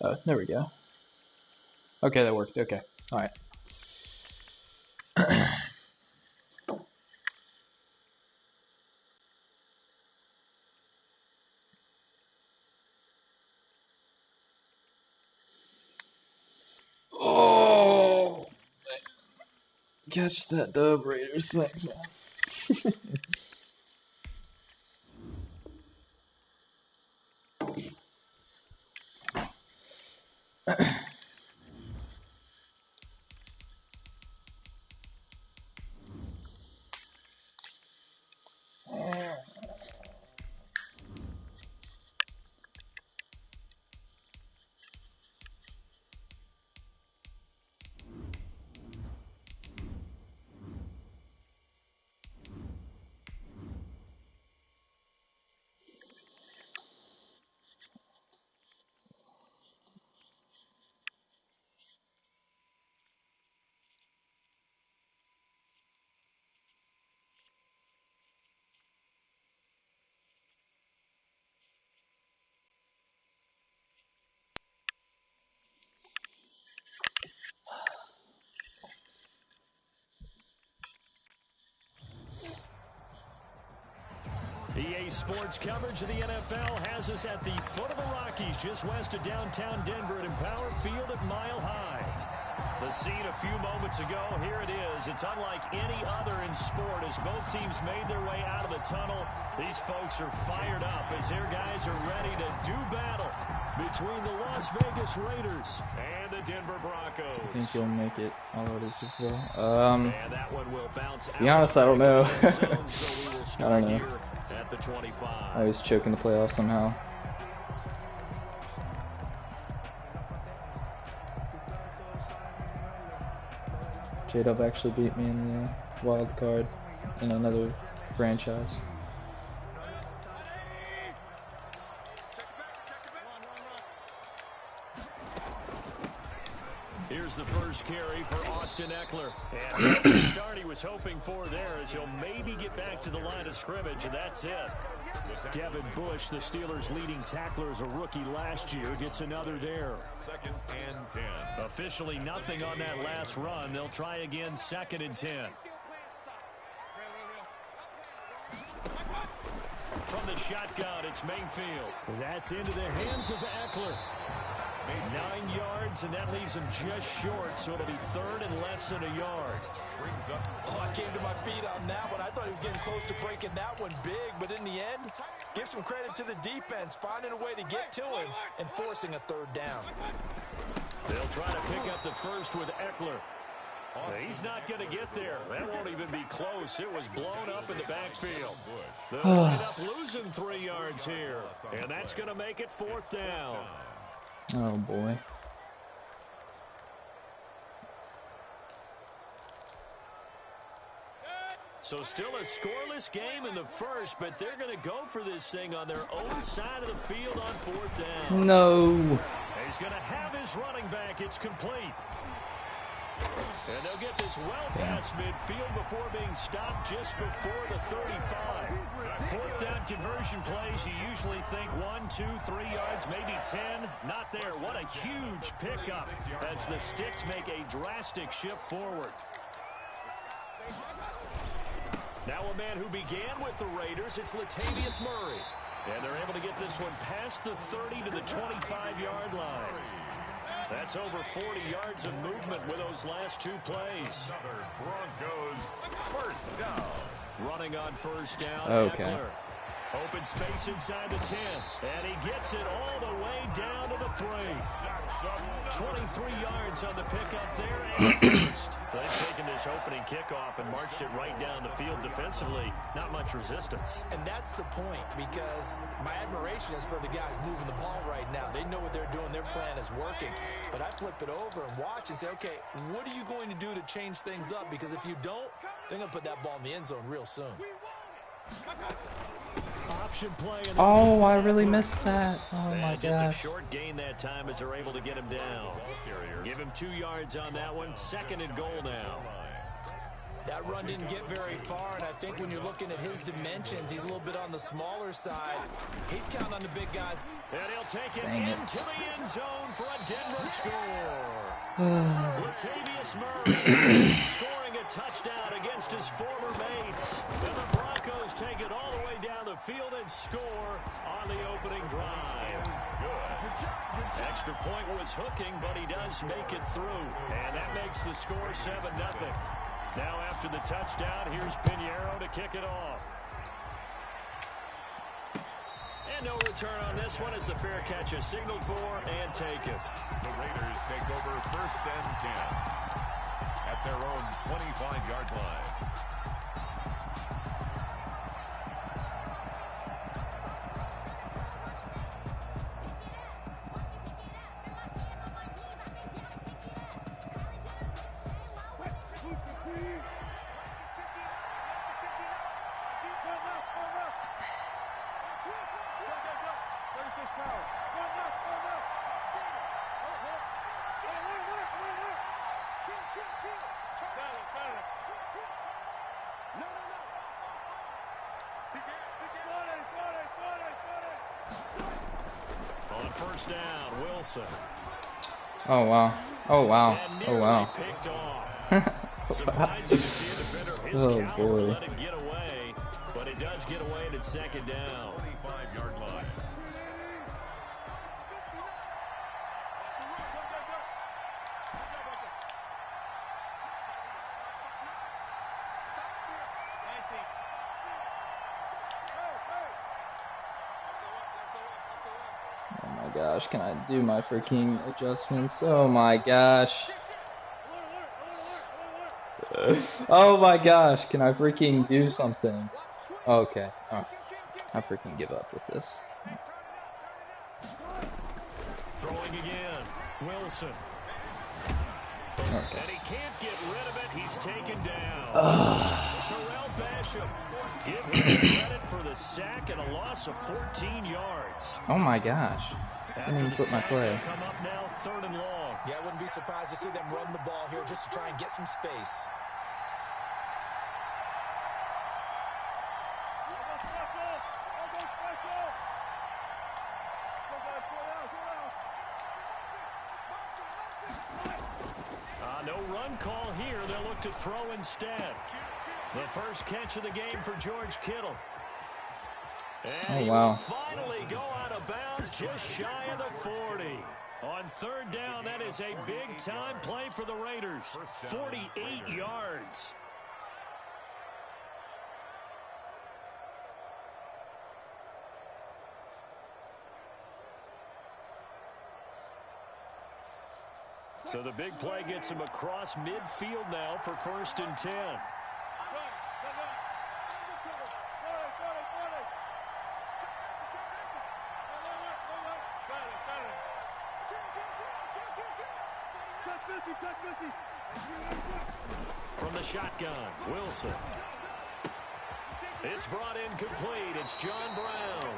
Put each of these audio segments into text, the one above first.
Oh, there we go. Okay, that worked. Okay. All right. Oh, catch that dub, Raiders. Thanks, man. EA Sports coverage of the NFL has us at the foot of the Rockies, just west of downtown Denver at Empower Field at Mile High. The scene a few moments ago, here it is. It's unlike any other in sport as both teams made their way out of the tunnel. These folks are fired up as their guys are ready to do battle between the Las Vegas Raiders and the Denver Broncos. I think you'll make it all the way to Super Bowl. And that one will bounce To be honest, I don't know. I don't know. At the 25. I was choking the playoffs somehow. J-Dub actually beat me in the wild card in another franchise. Here's the first carry for Austin Eckler. And the start he was hoping for there is he'll maybe get back to the line of scrimmage, and that's it. Devin Bush, the Steelers' leading tackler as a rookie last year, gets another there. 2nd and 10. Officially nothing on that last run. They'll try again 2nd and 10. From the shotgun, it's Mayfield. That's into the hands of Eckler. 9 yards, and that leaves him just short, so it'll be 3rd and less than a yard. Oh, I came to my feet on that one. I thought he was getting close to breaking that one big, but in the end, give some credit to the defense, finding a way to get to him and forcing a 3rd down. They'll try to pick up the first with Eckler. He's not going to get there. That won't even be close. It was blown up in the backfield. They'll wind up losing 3 yards here, and that's going to make it 4th down. Oh boy. So still a scoreless game in the first, but they're going to go for this thing on their own side of the field on 4th down. No. He's going to have his running back. It's complete. And they'll get this well past midfield before being stopped just before the 35. 4th down conversion plays, you usually think 1, 2, 3 yards, maybe 10. Not there. What a huge pickup as the Sticks make a drastic shift forward. Now a man who began with the Raiders, it's Latavius Murray. And they're able to get this one past the 30 to the 25-yard line. That's over 40 yards of movement with those last two plays. Broncos first down. Running on first down. Okay. Eckler. Open space inside the 10. And he gets it all the way down to the 3. 23 yards on the pickup there and first. They've taken this opening kickoff and marched it right down the field defensively. Not much resistance. And that's the point, because my admiration is for the guys moving the ball right now. They know what they're doing. Their plan is working. But I flip it over and watch and say, okay, what are you going to do to change things up? Because if you don't, they're going to put that ball in the end zone real soon. Option play. Oh, I really missed that. Oh my just a gosh. short gain that time as they're able to get him down. Give him 2 yards on that one. 2nd and goal now. That run didn't get very far, and I think when you're looking at his dimensions, he's a little bit on the smaller side. He's counting on the big guys. And he'll take it Dang it. into the end zone for a Denver score. Latavius Murray scoring a touchdown against his former mates. And the Broncos take it all the way down the field and score on the opening drive. Extra point was hooking, but he does make it through. And that makes the score 7-0. Now after the touchdown, here's Pinheiro to kick it off. And no return on this one as the fair catch is signaled for and taken. The Raiders take over 1st and 10 at their own 25-yard line. On first down, Wilson. Oh wow. Oh wow. Oh wow. Picked off. Surprising to see a defender of his Oh, caliber boy. let it get away, but it does get away and it's 2nd down. 25-yard line. Oh my gosh, can I do my freaking adjustments? Oh my gosh. Oh my gosh, can I freaking do something? Okay, oh, I freaking give up with this. Throwing again, Wilson. Okay. And he can't get rid of it. He's taken down. Terrell Basham. Give him credit for the sack and a loss of 14 yards. Oh my gosh. I After didn't even the flip my sack, play. they'll come up now 3rd and long. Yeah, I wouldn't be surprised to see them run the ball here just to try and get some space. No run call here. They'll look to throw instead. The first catch of the game for George Kittle. And Oh, he wow. will finally go out of bounds just shy of the 40. On 3rd down, that is a big-time play for the Raiders. 48 yards. So the big play gets him across midfield now for 1st and 10. From the shotgun, Wilson. It's brought in complete. It's John Brown.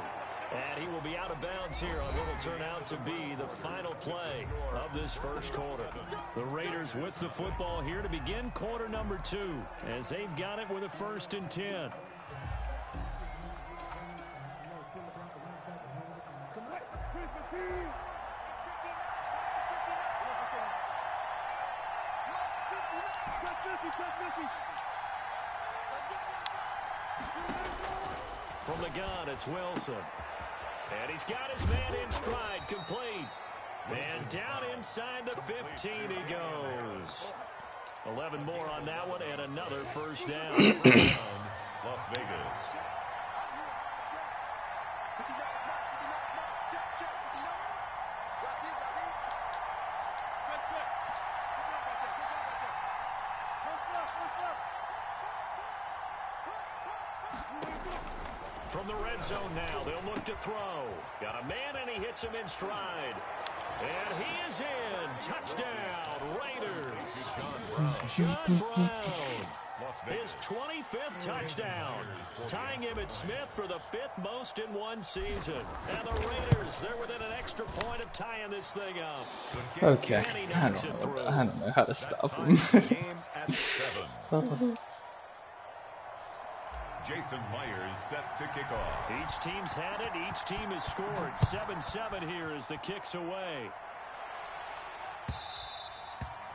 And he will be out of bounds here on what will turn out to be the final play of this first quarter. The Raiders with the football here to begin quarter number 2 as they've got it with a 1st and 10. From the gun, it's Wilson. And he's got his man in stride, complete. And down inside the 15 he goes. 11 more on that one and another first down. Las Vegas. From the red zone now, they'll look to throw. Got a man, and he hits him in stride. And he is in. Touchdown, Raiders. John Brown. His 25th touchdown. Tying him at Smith for the 5th most in one season. And the Raiders, they're within an extra point of tying this thing up. Okay, I don't know how to stop him. Game at 7. Jason Myers set to kick off. Each team's had it. Each team has scored. 7-7 here as the kick's away.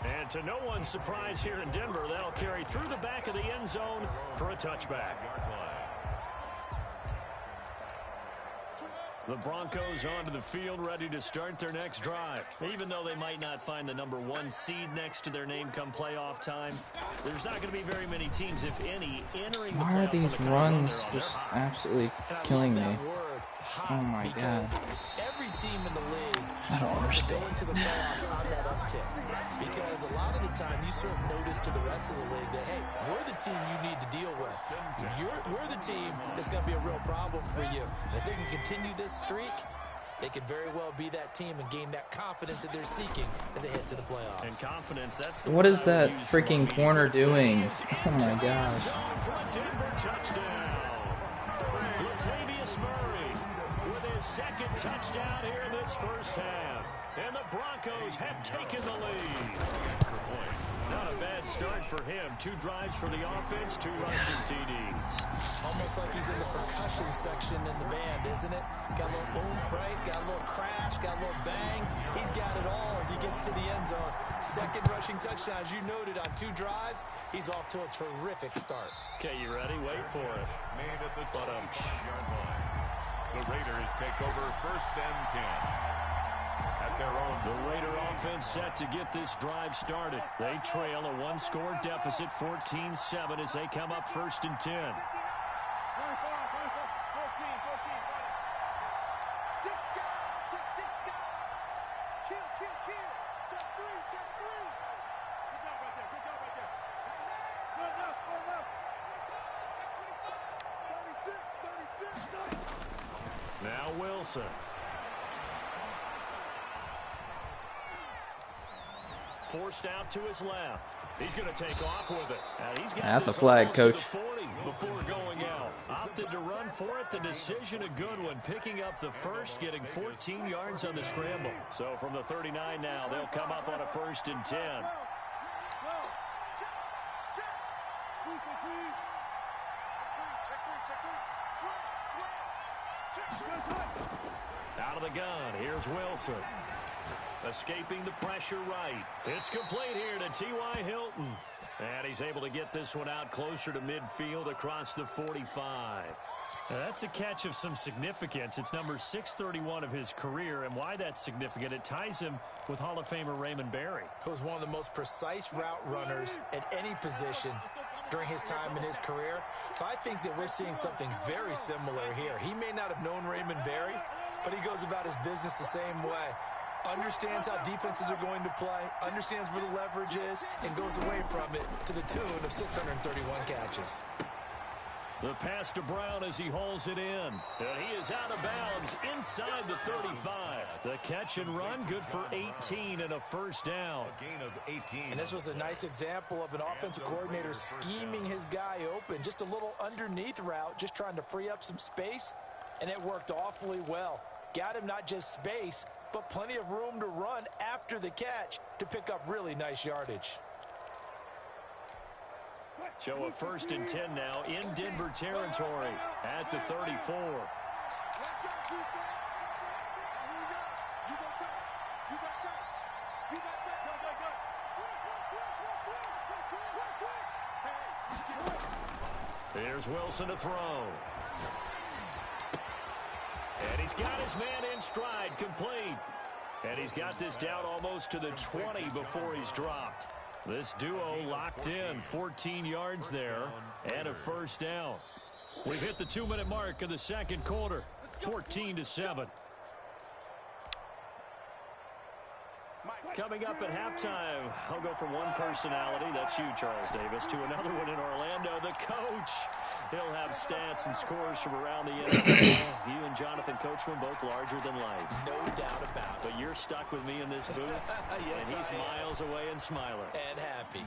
And to no one's surprise here in Denver, that'll carry through the back of the end zone for a touchback. The Broncos onto the field, ready to start their next drive. Even though they might not find the #1 seed next to their name come playoff time, there's not going to be very many teams, if any, entering the playoffs. Why are these runs just absolutely killing me? Oh my god. Every team in the league I don't wants to go understand. into the playoffs on that uptick. Because a lot of the time you serve notice to the rest of the league that, hey, we're the team you need to deal with. We're the team that's going to be a real problem for you. And if they can continue this streak, they could very well be that team and gain that confidence that they're seeking as they head to the playoffs. And confidence, that's the What is that word freaking corner doing? Oh my gosh. For a Denver touchdown. Latavius Murray with his 2nd touchdown here in this first half. And the Broncos have taken the lead. Not a bad start for him. 2 drives for the offense, 2 rushing TDs. Almost like he's in the percussion section in the band, isn't it? Got a little oomph, right? Got a little crash, got a little bang. He's got it all as he gets to the end zone. 2nd rushing touchdown, as you noted, on 2 drives. He's off to a terrific start. Okay, you ready? Wait for it. Made at the 12-yard line. The Raiders take over 1st and 10. At their own. The Raider offense set to get this drive started. They trail a 1-score deficit, 14-7, as they come up 1st and 10. Now Wilson. Forced out to his left. He's going to take off with it. He's got That's a flag, coach. Before going out. Opted to run for it. The decision a good one. Picking up the first, getting 14 yards on the scramble. So from the 39 now, they'll come up on a 1st and 10. Out of the gun, here's Wilson. Escaping the pressure right. It's complete here to T.Y. Hilton. And he's able to get this one out closer to midfield across the 45. Now that's a catch of some significance. It's number 631 of his career, and why that's significant, it ties him with Hall of Famer Raymond Berry. Who was one of the most precise route runners at any position during his time in his career. So I think that we're seeing something very similar here. He may not have known Raymond Berry, but he goes about his business the same way. Understands how defenses are going to play, understands where the leverage is, and goes away from it to the tune of 631 catches. The pass to Brown as he hauls it in. And he is out of bounds inside the 35. The catch and run, good for 18 and a first down. A gain of 18. And this was a nice example of an offensive coordinator scheming his guy open. Just a little underneath route, just trying to free up some space, and it worked awfully well. Got him not just space, but plenty of room to run after the catch to pick up really nice yardage. So a 1st and 10 now in Denver territory at the 34. Here's Wilson to throw. And he's got his man in stride, complete. And he's got this down almost to the 20 before he's dropped. This duo locked in, 14 yards there, and a first down. We've hit the 2-minute mark of the second quarter, 14-7. Coming up at halftime, I'll go from one personality, that's you, Charles Davis, to another one in Orlando, the coach. He'll have stats and scores from around the NFL. You and Jonathan Coachman both larger than life. No doubt about it. But you're stuck with me in this booth, yes, and he's miles away and smiling. And happy.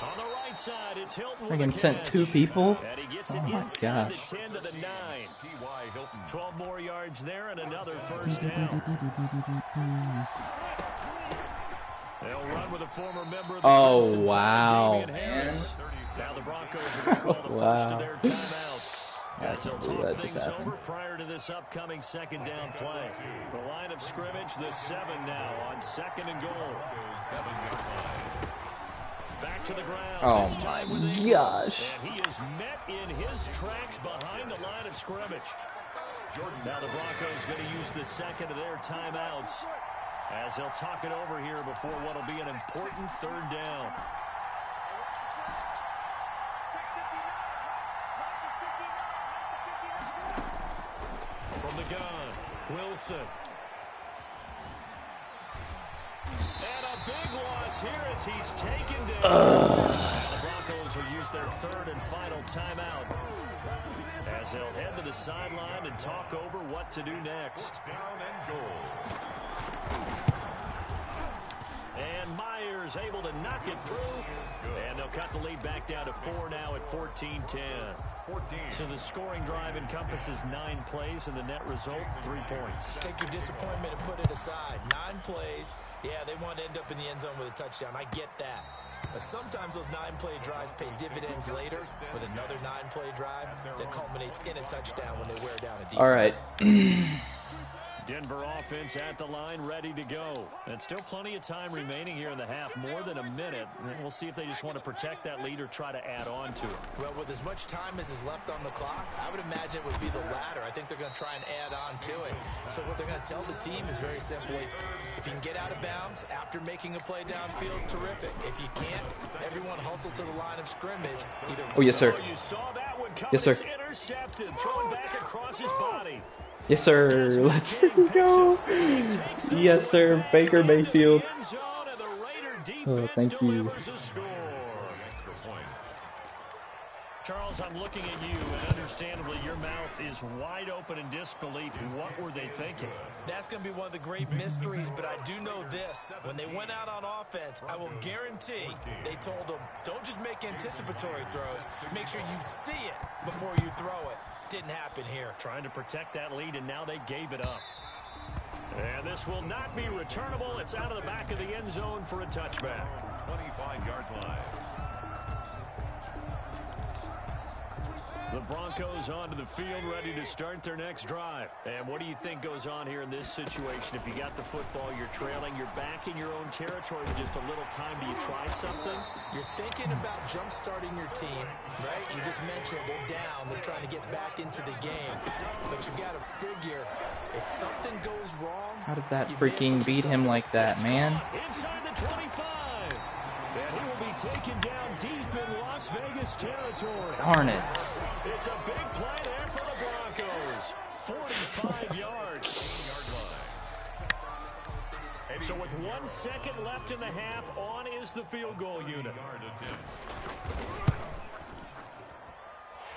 On the right side, it's Hilton. I can send 2 people. And he gets Oh it my inside gosh. the 10 to the 9. 12 more yards there and another first down. They'll run with a former member of the Crimson Tide, Damian Harris. Now the Broncos are going to call the first of their timeouts. As they'll talk things over prior to this upcoming second down play. The line of scrimmage, the 7 now on 2nd and goal. Back to the ground. Oh my gosh. And he is met in his tracks behind the line of scrimmage. Now the Broncos going to use the second of their timeouts as they'll talk it over here before what will be an important 3rd down. From the gun, Wilson. And a big loss here as he's taken down. The Broncos will use their 3rd and final timeout as they'll head to the sideline and talk over what to do next. Down and goal. And Myers able to knock it through. And they'll cut the lead back down to 4 now at 14-10. So the scoring drive encompasses 9 plays, and the net result, 3 points. Take your disappointment and put it aside. 9 plays. Yeah, they want to end up in the end zone with a touchdown. I get that. But sometimes those 9-play drives pay dividends later with another 9-play drive that culminates in a touchdown when they wear down a defense. All right. Denver offense at the line, ready to go. And still plenty of time remaining here in the half, more than a minute. We'll see if they just want to protect that lead or try to add on to it. Well, with as much time as is left on the clock, I would imagine it would be the latter. I think they're going to try and add on to it. So what they're going to tell the team is very simply, if you can get out of bounds after making a play downfield, terrific. If you can't, everyone hustle to the line of scrimmage. Oh, yes, sir. You saw that one coming. Yes, sir. Intercepted, thrown back across his body. Yes, sir. Let's go. Yes, sir. Baker Mayfield. Oh, thank you. Charles, I'm looking at you, and understandably, your mouth is wide open in disbelief. What were they thinking? That's going to be one of the great mysteries, but I do know this. When they went out on offense, I will guarantee they told them, don't just make anticipatory throws. Make sure you see it before you throw it. Didn't happen here. Trying to protect that lead, and now they gave it up. And this will not be returnable. It's out of the back of the end zone for a touchback. 25-yard line. The Broncos onto the field, ready to start their next drive. And what do you think goes on here in this situation? If you got the football, you're trailing, you're back in your own territory with just a little time. Do you try something? You're thinking about jump-starting your team, right? You just mentioned they're down. They're trying to get back into the game. But you've got to figure, if something goes wrong... How did that freaking beat him like that, man? Inside the 25. And he will be taken down deep in Las Vegas territory. Darn it. It's a big play there for the Broncos. 45 yards. So with 1 second left in the half, on is the field goal unit.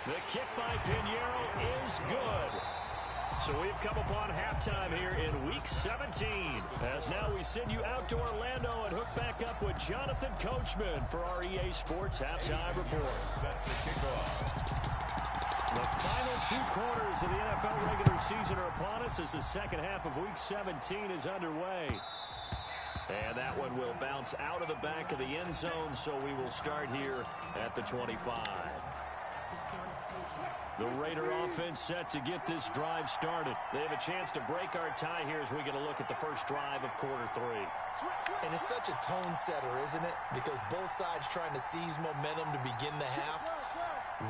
The kick by Pinheiro is good. So we've come upon halftime here in Week 17. As now we send you out to Orlando and hook back up with Jonathan Coachman for our EA Sports Halftime Report. Set to kick off. The final 2 quarters of the NFL regular season are upon us as the second half of Week 17 is underway. And that one will bounce out of the back of the end zone, so we will start here at the 25. The Raider offense set to get this drive started. They have a chance to break our tie here as we get a look at the first drive of quarter 3. And it's such a tone setter, isn't it? Because both sides trying to seize momentum to begin the half.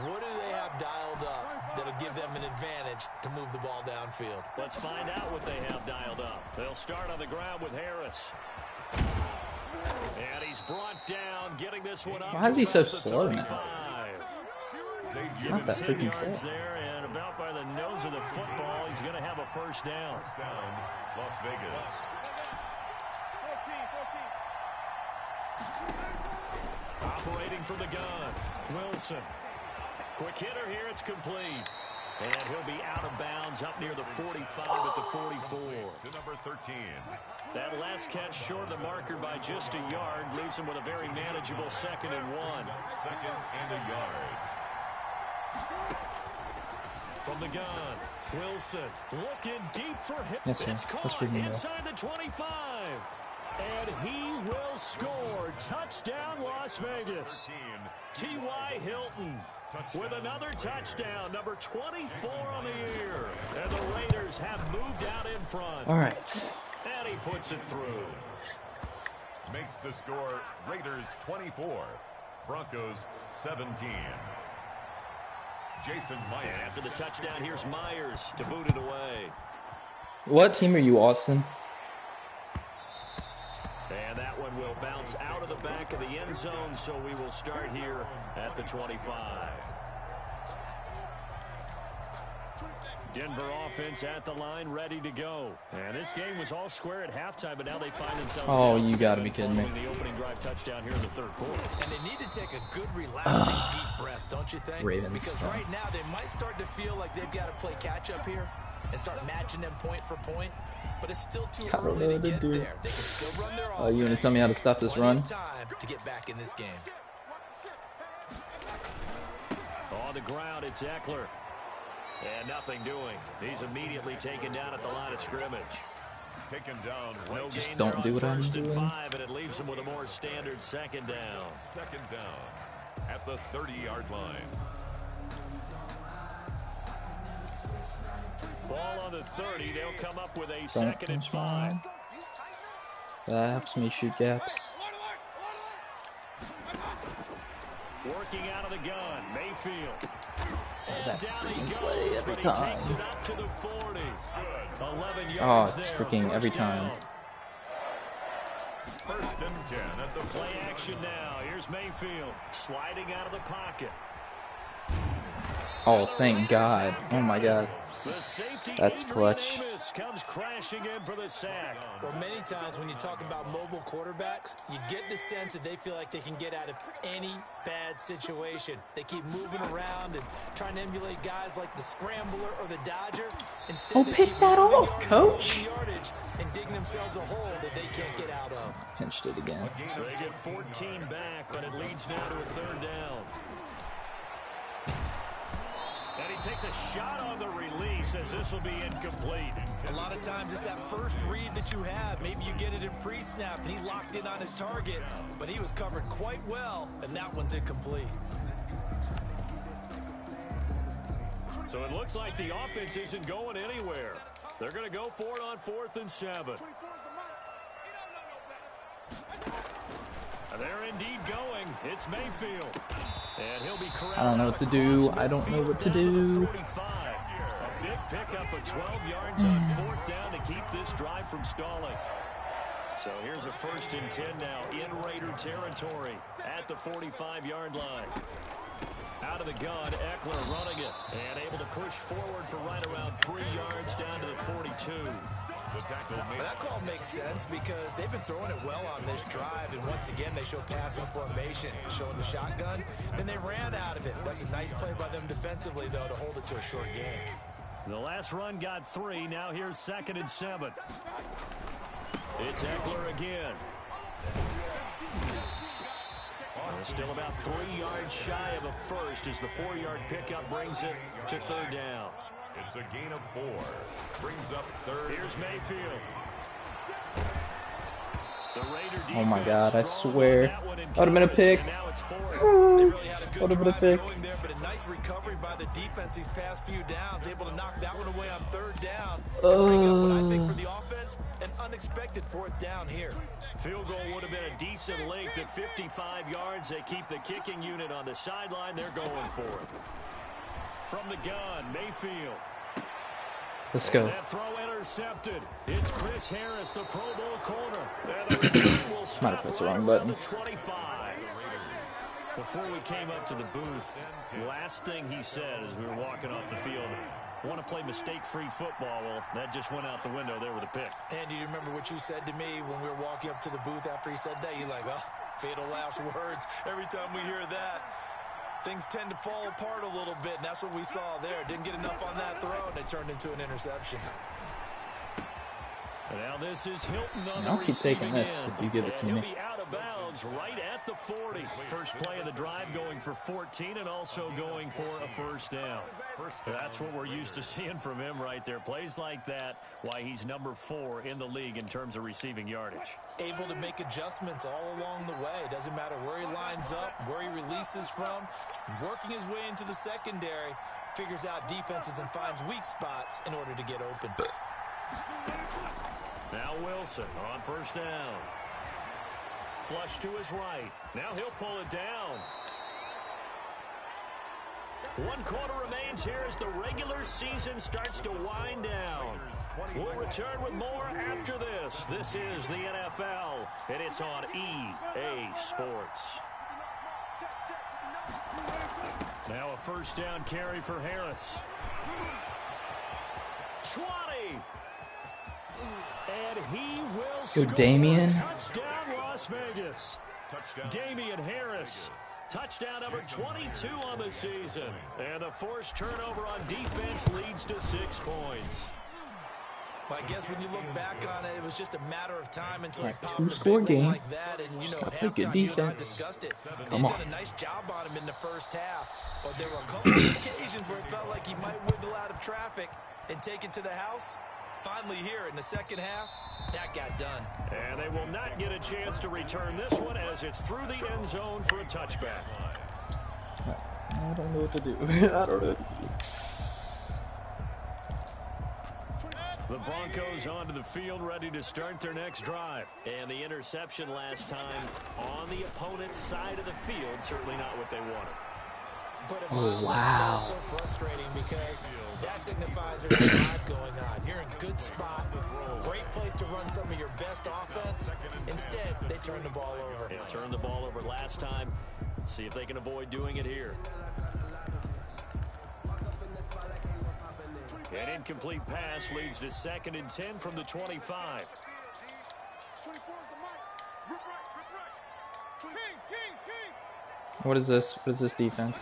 What do they have dialed up that'll give them an advantage to move the ball downfield? Let's find out what they have dialed up. They'll start on the ground with Harris. And he's brought down, getting this one up. Why is he so slow now? It's not that freaking yards slow. there, and about by the nose of the football, he's going to have a first down. First down, Las Vegas. Operating from the gun, Wilson. Quick hitter here, it's complete. And he'll be out of bounds up near the 45 at the 44. To number 13. That last catch short of the marker by just a yard leaves him with a very manageable 2nd and 1. Second and a yard. From the gun, Wilson looking deep for him. Yes, sir. It's caught That's freaking inside the 25. And he will score. Touchdown, Las Vegas. T.Y. Hilton with another touchdown, number 24 on the year. And the Raiders have moved out in front. All right. And he puts it through. Makes the score Raiders 24, Broncos 17. Jason Myers. And after the touchdown, here's Myers to boot it away. What team are you, Austin? And that one will bounce out of the back of the end zone, so we will start here at the 25. Denver offense at the line, ready to go. And this game was all square at halftime, but now they find themselves down You gotta be 7 kidding me. following the opening drive touchdown here in the 3rd quarter. And they need to take a good, relaxing, deep breath, don't you think? Ravens, because right now they might start to feel like they've got to play catch-up here and start matching them point for point. But it's still too early to get there. They can still run their offense. You gonna tell me how to stop this run? Time to get back in this game. On the ground, it's Eckler. And nothing doing. He's immediately taken down at the line of scrimmage. Taken down. No Just gain don't there do on what I'm 1st and doing. 5, and it leaves him with a more standard 2nd down. 2nd down at the 30-yard line. Ball on the 30. They'll come up with a 2nd and 5. That helps me shoot gaps. Working out of the gun, Mayfield. And That down he freaking goes, play every but he time. takes it up to the 40. 11 Oh, yards it's there, freaking every 1st time. down. 1st and 10 at the Play action now. Here's Mayfield sliding out of the pocket. Oh, thank God. Oh my God. The safety, That's Adrian clutch. Amos, comes crashing in for the sack. Well, many times when you talk about mobile quarterbacks, you get the sense that they feel like they can get out of any bad situation. They keep moving around and trying to emulate guys like the Scrambler or the Dodger. Instead, Oh, they pick keep that losing off, yardage, coach. losing yardage, and digging themselves a hole that they can't get out of. Pinched it again. They get 14 back, but it leads now to a 3rd down. And he takes a shot on the release as this will be incomplete. A lot of times it's that first read that you have. Maybe you get it in pre-snap and he locked in on his target, but he was covered quite well, and that one's incomplete. So it looks like the offense isn't going anywhere. They're going to go for it on 4th and 7. They're indeed going. It's Mayfield. And he'll be corralled. I don't know what to do. I don't know what to do. 45. A big pickup of 12 yards on 4th down to keep this drive from stalling. So here's a 1st and 10 now in Raider territory at the 45-yard line. Out of the gun, Eckler running it and able to push forward for right around 3 yards down to the 42. The tackle made. That call makes sense because they've been throwing it well on this drive, and once again they show passing formation, showing the shotgun. Then they ran out of it. That's a nice play by them defensively, though, to hold it to a short game. The last run got 3. Now here's 2nd and 7. It's Eckler again. Still about 3 yards shy of a first as the 4-yard pickup brings it to 3rd down. It's a gain of 4. Brings up 3rd. Here's Mayfield. The Raider Oh my defense God, I strong swear. on that one in That would've been a coverage, pick. and now it's 4th. They really had a good What a drive pick. going there, but a nice recovery by the defense these past few downs, able to knock that one away on third down and bring up what I think for the offense, an unexpected fourth down here. Field goal would have been a decent length at 55 yards. They keep the kicking unit on the sideline. They're going for it. From the gun, Mayfield. Let's go. And that throw intercepted. It's Chris Harris, the Pro Bowl corner. And the return will stop Might have pressed the wrong right around button. the 25. Before we came up to the booth, last thing he said as we were walking off the field, want to play mistake-free football. Well, that just went out the window there with a pick. And do you remember what you said to me when we were walking up to the booth after he said that? You're like, oh, fatal last words. Every time we hear that, things tend to fall apart a little bit, and that's what we saw there. Didn't get enough on that throw, and it turned into an interception. And now this is Hilton on I'll the keep taking receiving this end. if you give it to And me. he'll be out of bounds right at the 40. First play of the drive going for 14 and also going for a first down. That's what we're used to seeing from him right there. Plays like that, why he's number 4 in the league in terms of receiving yardage. Able to make adjustments all along the way. Doesn't matter where he lines up, where he releases from. Working his way into the secondary, figures out defenses and finds weak spots in order to get open. Now Wilson on first down. Flush to his right. Now he'll pull it down. 1 quarter remains here as the regular season starts to wind down. We'll return with more after this. This is the NFL, and it's on EA Sports. Now a first down carry for Harris. 20. And he will score. Damian. Touchdown, Las Vegas. Damian Harris. Touchdown number 22 on the season. And the forced turnover on defense leads to 6 points. Well, I guess when you look back on it, it was just a matter of time until he popped Two-score a big one game. like that. And, you know, at Play good halftime, you and I defense. discussed it. Come They've on. done a nice job on him in the first half. But there were a couple of occasions where it felt like he might wiggle out of traffic and take it to the house. Finally here in the second half, that got done. And they will not get a chance to return this one as it's through the end zone for a touchback. I don't know what to do. I don't know. The Broncos onto the field, ready to start their next drive. And the interception last time on the opponent's side of the field, certainly not what they wanted. But Oh, wow. That's so frustrating because that signifies there's a drive going on. You're in good spot, great place to run some of your best offense. Instead, they turn the ball over. Yeah, turned the ball over last time. See if they can avoid doing it here. An incomplete pass leads to 2nd and 10 from the 25. What is this? What is this defense?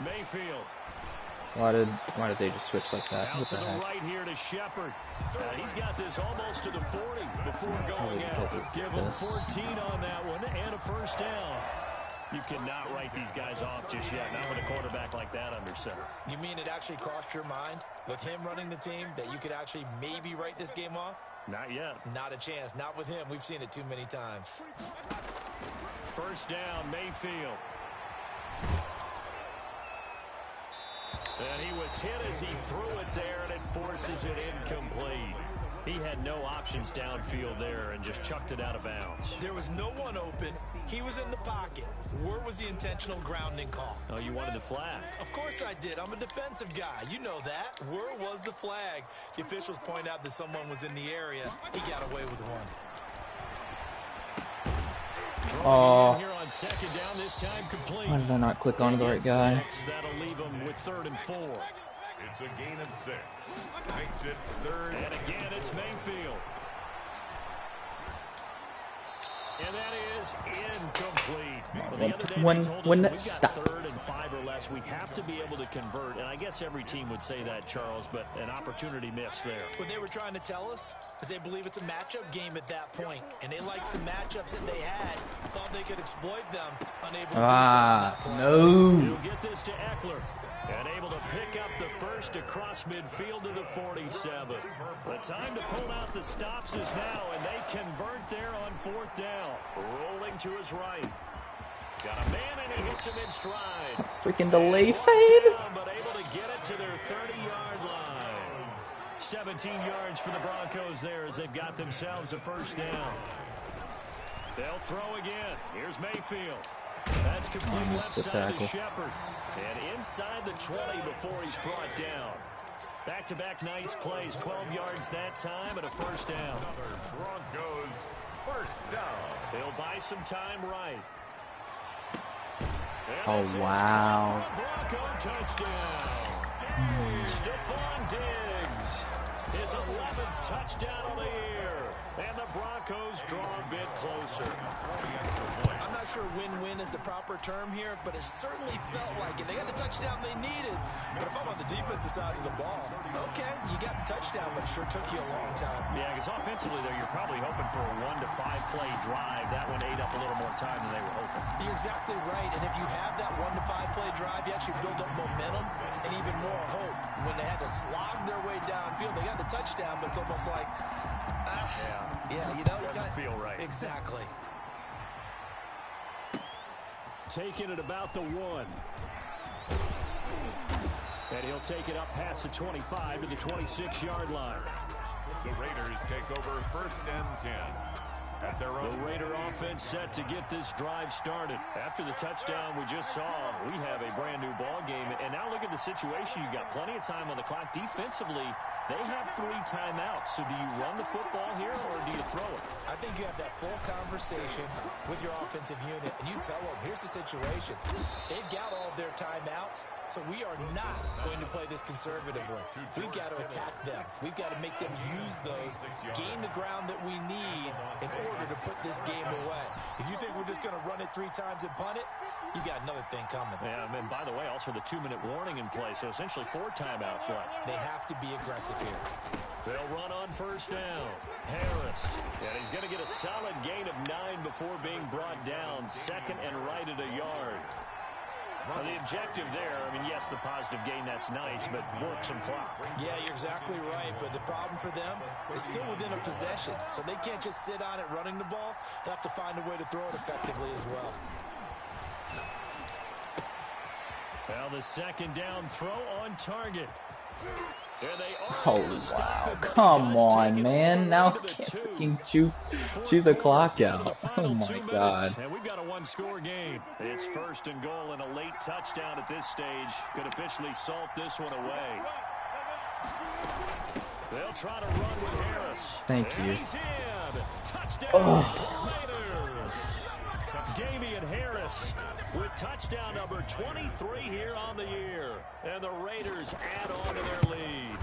Mayfield. Why did they just switch like that? Out What to the the heck? right here to Shepard. He's got this almost to the 40 before going because out. of Give him this. 14 on that one and a first down. You cannot write these guys off just yet, not with a quarterback like that under center. You mean it actually crossed your mind with him running the team that you could actually maybe write this game off? Not yet. Not a chance. Not with him. We've seen it too many times. First down, Mayfield. And he was hit as he threw it there, and it forces it incomplete. He had no options downfield there and just chucked it out of bounds. There was no one open. He was in the pocket. Where was the intentional grounding call? Oh, you wanted the flag. Of course I did. I'm a defensive guy. You know that. Where was the flag? The officials point out that someone was in the area. He got away with one. Oh. Here on 2nd down, this time complete. Why did I not click on the right guy? 6, that'll leave him with 3rd and 4. It's a gain of 6. Makes it 3rd. And again, it's Mayfield. And that is incomplete. Well, the other day they told us when we that got stop. 3rd and 5 or less, we have to be able to convert. And I guess every team would say that, Charles, but an opportunity missed there. What they were trying to tell us is they believe it's a matchup game at that point, and they liked some matchups that they had, thought they could exploit them, unable to do so on that play. No. He'll get this to Eckler. And able to pick up the first across midfield to the 47. The time to pull out the stops is now, and they convert there on 4th down. Rolling to his right. Got a man and he hits him in stride. Freaking delay fade. Down, but able to get it to their 30-yard line. 17 yards for the Broncos there as they've got themselves a first down. They'll throw again. Here's Mayfield. That's complete left side to Shepard. And inside the 20 before he's brought down. Back-to-back nice plays. 12 yards that time and a first down. Broncos first down. He'll buy some time right. Oh, wow. Bronco touchdown. Stephon Diggs. His 11th touchdown of the year. And the Broncos draw a bit closer. I'm not sure win-win is the proper term here, but it certainly felt like it. They got the touchdown they needed. But if I'm on the defensive side of the ball, okay, you got the touchdown, but it sure took you a long time. Yeah, because offensively there, you're probably hoping for a 1 to 5 play drive. That one ate up a little more time than they were hoping. You're exactly right. And if you have that 1 to 5 play drive, you actually build up momentum and even more hope. When they had to slog their way downfield, they got the touchdown, but it's almost like, yeah, you know, doesn't feel right. Exactly. Taking it about the 1. And he'll take it up past the 25 to the 26-yard line. The Raiders take over first and 10. At their own. The Raider offense set to get this drive started. After the touchdown we just saw, we have a brand new ball game. And now look at the situation. You got plenty of time on the clock. Defensively, they have 3 timeouts. So do you run the football here or do you throw it? I think you have that full conversation with your offensive unit, and you tell them, here's the situation. They've got all of their timeouts, so we are not going to play this conservatively. We've got to attack them. We've got to make them use those, gain the ground that we need in order to put this game away. If you think we're just going to run it 3 times and punt it, you got another thing coming. Yeah, and by the way, also the 2-minute warning in play, so essentially 4 timeouts left. They have to be aggressive here. They'll run on first down. Harris. And he's going to get a solid gain of 9 before being brought down. Second and right at a yard. Well, the objective there, I mean, yes, the positive gain, that's nice, but work some clock. Yeah, you're exactly right, but the problem for them is still within a possession, so they can't just sit on it running the ball. They'll have to find a way to throw it effectively as well. Well, the second down throw on target. There they are. Oh, wow. Come on, man. Now I can't freaking chew the clock out. Oh, my God. And we've got a 1-score game. It's first and goal, and a late touchdown at this stage could officially salt this one away. They'll try to run with Harris. Thank you. He's in. Touchdown, Raiders. Damian Harris with touchdown number 23 here on the year. And the Raiders add on to their lead.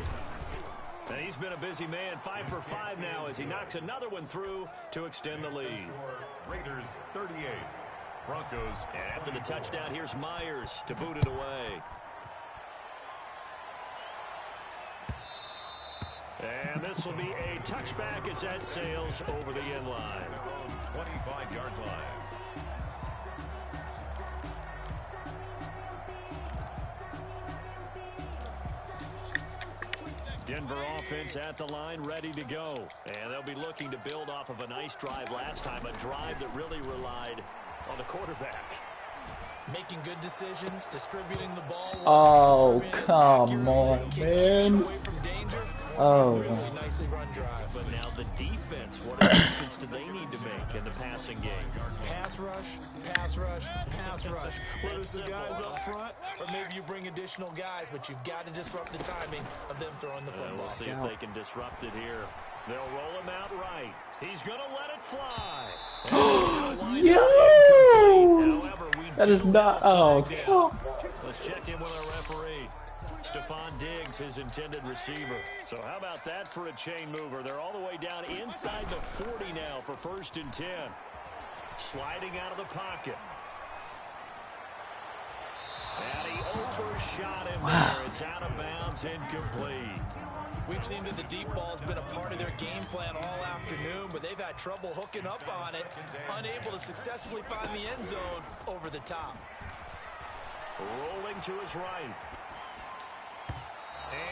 And he's been a busy man, 5 for 5 now as he knocks another one through to extend the lead. Raiders 38. Broncos. And after the touchdown, here's Myers to boot it away. And this will be a touchback as that sails over the end line. 25-yard line. Denver offense at the line, ready to go. And they'll be looking to build off of a nice drive last time, a drive that really relied on the quarterback. Making good decisions, distributing the ball. Oh, come on, man. Oh, really nicely run drive. But now the defense, what adjustments do they need to make in the passing game? Pass rush, pass rush, pass rush. Whether it's the guys up front or maybe you bring additional guys, but you've got to disrupt the timing of them throwing the football. We'll see if they can disrupt it here. They'll roll him out right. He's going to let it fly. Yo! That is not. Oh, come on. Let's check in with our referee. Stephon Diggs, his intended receiver. So how about that for a chain mover? They're all the way down inside the 40 now for first and 10. Sliding out of the pocket. And he overshot him there. It's out of bounds, incomplete. We've seen that the deep ball has been a part of their game plan all afternoon, but they've had trouble hooking up on it, unable to successfully find the end zone over the top. Rolling to his right.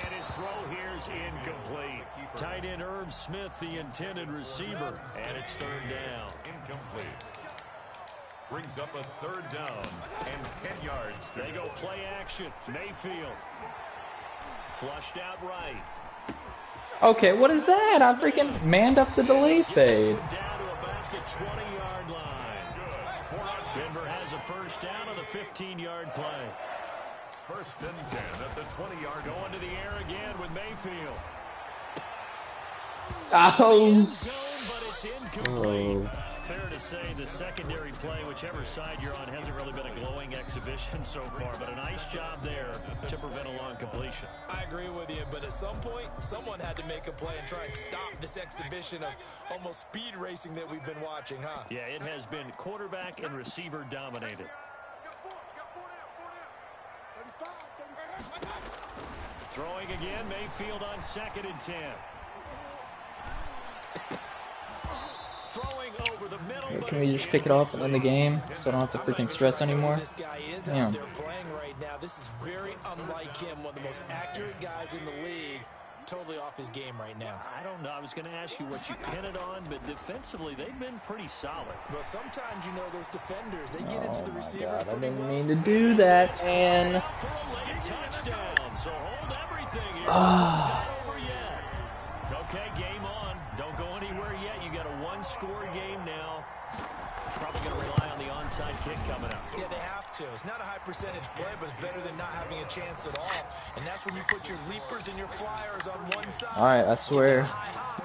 And his throw here is incomplete. Tight end Irv Smith, the intended receiver, and it's third down. Incomplete. Brings up a 3rd down and 10 yards. They go play action. Mayfield. Flushed out right. Okay, what is that? I freaking manned up the delay fade. Down to about the 20-yard line. Denver has a first down on the 15-yard play. 1st and 10 at the 20-yard. Going to the air again with Mayfield. Oh. But it's incomplete. Fair to say the secondary play, whichever side you're on, hasn't really been a glowing exhibition so far, but a nice job there to prevent a long completion. I agree with you, but at some point, someone had to make a play and try and stop this exhibition of almost speed racing that we've been watching, huh? Yeah, it has been quarterback and receiver dominated. Throwing again, Mayfield on 2nd and 10. Throwing over the middle, Can we just pick it up and end the game so I don't have to freaking stress anymore? This guy is Damn. out there playing right now. This is very unlike him, one of the most accurate guys in the league. Totally off his game right now. I don't know. I was going to ask you what you pin it on, but defensively, they've been pretty solid. But sometimes, you know, those defenders, they get into the Oh my receivers god, I pretty didn't well. mean to do that, man. For a late touchdown, so hold everything here. It's not over yet. Okay, game on. Don't go anywhere yet. You got a one-score game now. Probably going to rely on the onside kick coming up. Yeah, they have to. It's not a high percentage play, but it's better than not having a chance at all. And that's when you put your leapers and your flyers on one side. Alright, I swear.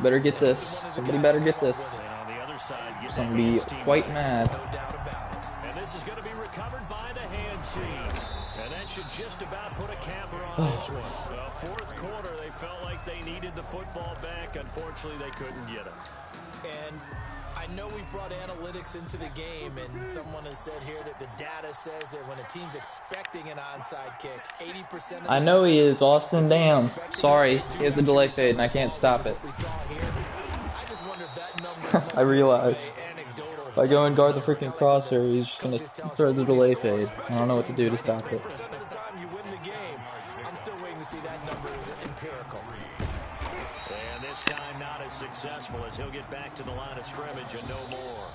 Better get this. Somebody better get this. And on the other side, get I'm that gonna be hands team. quite mad. No doubt about it. And this is going to be recovered by the hands team. And that should just about put a capper on this one. Well, 4th quarter, they felt like they needed the football back. Unfortunately, they couldn't get it. And I know we brought analytics into the game, and someone has said here that the data says that when a team's expecting an onside kick, 80% of the I know he time, is. Austin, the team damn. expecting Sorry. it to do He has a delay fade, and I can't stop it. what we saw here. I just wonder if that number is much I realize. more of a anecdotal If I go and guard the number. freaking Kinda like crosshair, he's just gonna coaches tell us throw the when we delay score on fade. I don't know what to do to stop it. 93% of the time you win the game. I'm still waiting to see that number is empirical. And this time not as successful as he'll get back to the line of scrimmage and no more.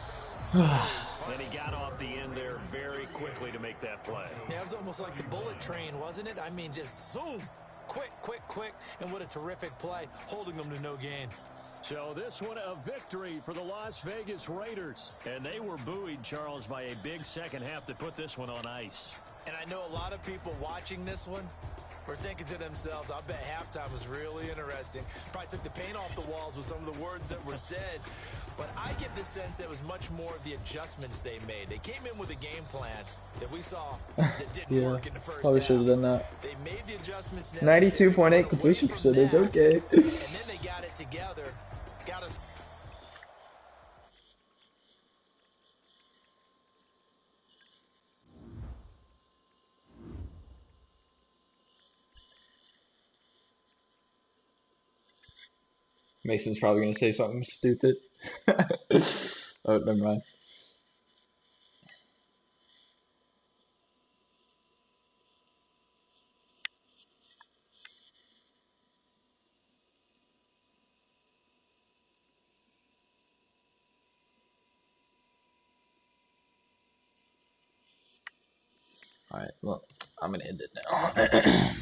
And he got off the end there very quickly to make that play. Yeah, it was almost like the bullet train, wasn't it? I mean, just zoom. Quick, quick, quick. And what a terrific play, holding them to no gain. So this one a victory for the Las Vegas Raiders. And they were buoyed, Charles, by a big second half to put this one on ice. And I know a lot of people watching this one were thinking to themselves, I bet halftime was really interesting. Probably took the paint off the walls with some of the words that were said. But I get the sense it was much more of the adjustments they made. They came in with a game plan that we saw that didn't Yeah, work in the first probably half. should have done that. They made the adjustments necessary. 92.8 completion percentage, okay. And then they got it together. Got us. Mason's probably gonna say something stupid. Oh, never mind. Alright, well, I'm gonna end it now.